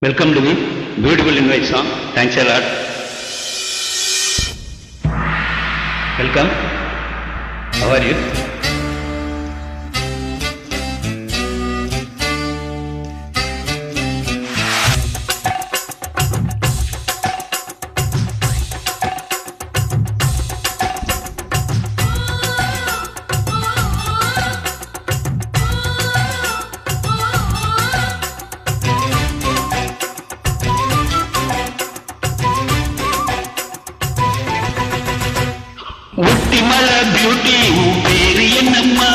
Welcome to the beautiful invite song. Thanks a lot. Welcome. How are you? உட்டிமல beauty பேரு என்னம்மா?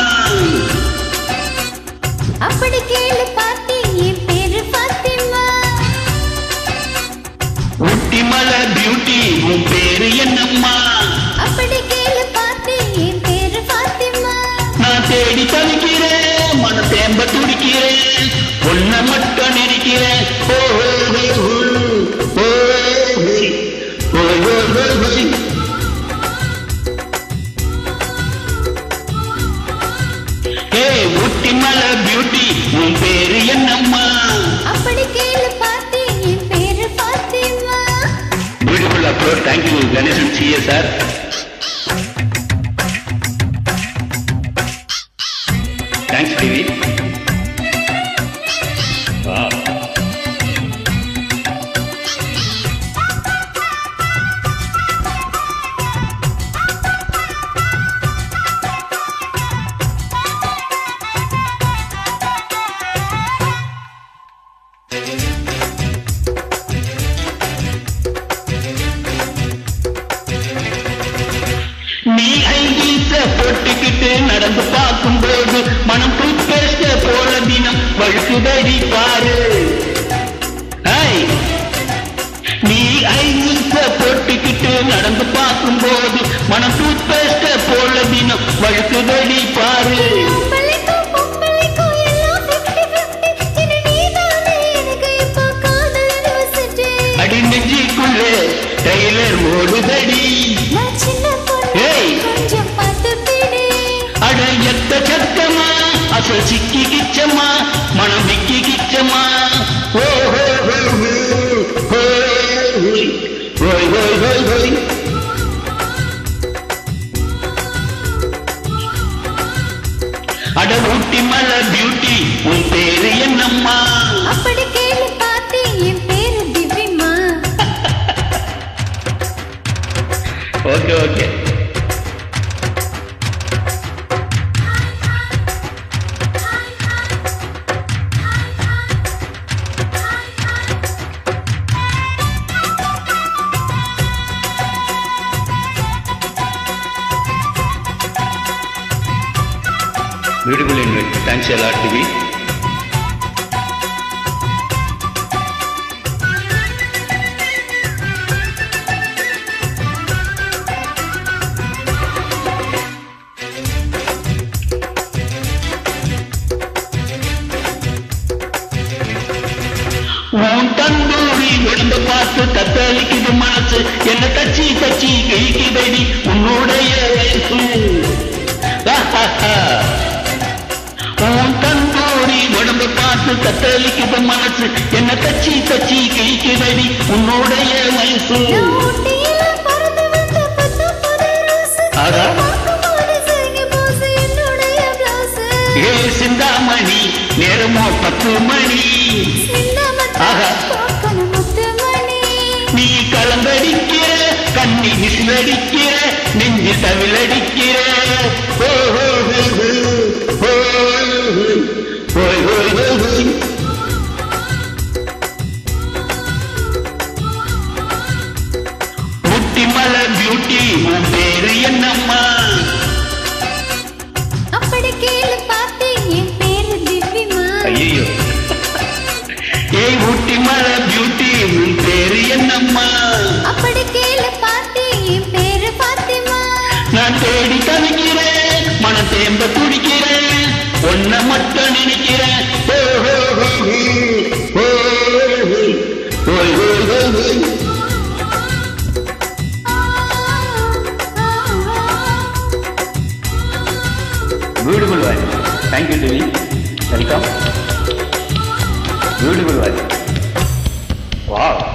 அப்படி கேளு பாத்தி, என் பேரு பாத்திமா. உட்டிமல பியூட்டி உன் பேரு என்னம்மா? அப்படி கேளு பாத்தி, என் பேரு பாத்திமா. நான் தேடி தவிக்கிறேன், மன தேம்ப துடிக்கிறேன், பொண்ண மட்டும் நினைக்கிறேன். உட்டிமல பியூட்டி உன் பேரு என்னம்மா? அப்படி கேளு பாத்தி, என் பேரு Fathima. Beautiful upload. Thank you, Ganesh and CS sir. Thanks, TV. Wow. நீ ஐங்கீச போட்டுக்கிட்டு நடந்து பார்க்கும்போது மனம் டூத்பேஸ்ட போல தினம் வழுக்குதடி பாரு. நீ ஐங்கீச போட்டுக்கிட்டு நடந்து பார்க்கும்போது மனம் டூத்பேஸ்ட போல தினம் வழுக்குதடி பாரு. பொம்பளைக்கும் பொம்பளைக்கும் எல்லாம் 50-50. இனி நீதானே எனக்கு இப்போ காதல் யோசிச்சு. அடி நெஞ்சிக்குள்ளே டெய்லர் ஓடுதடி. நான் சின்ன பொண்ணு, ஏய். கொஞ்சம் பார்த்து பிடி. அட எத்த சத்தமா அசல் சிக்கி கிச்சமா மனம் விக்கி கிச்சமா. அட ஊட்டி மல பியூட்டி உன் பேரு என்னம்மா? அப்படி கேளு பாத்தி, என் பேரு திவ்யம்மா. Okay okay. Beautiful invite. Thanks a lot, TV. உன் தந்தூரி உடம்ப பார்த்து தத்தளிக்குது மனசு, என்ன தச்சி தச்சி கிழிக்குதடி உன்னுடைய வயசு. உன் தந்தூரி உடம்ப பார்த்து தத்தளிக்குது மனசு, என்ன தச்சி தச்சி கிழிக்குதடி உன்னுடைய வயசு. நான் ஊட்டியில பறந்து வந்த புது ரோசு. ஆகா. பார்க்கும்போது சிரிங்கி போசு என்னுடைய பிளவுசு. ஏ சிந்தாமணி நேரமோ 10 மணி. சின்னமத்தான் ஆகா. பார்க்கணும் முத்துமணி. நீ கலந்தடிக்கிற கண்ணி விசிலடிக்கிற நெஞ்சு தவிலடிக்கிற. ஊட்டிமல பியூட்டி உன் பேரு என்னம்மா? அப்படி கேளு பாத்தி, என் பேரு திவ்யம்மா. ஐயோ. ஏய் ஊட்டிமல பியூட்டி உன் பேரு என்னம்மா? அப்படி கேளு பாத்தி, என் பேரு பாத்திமா. நான் தேடி வாவ்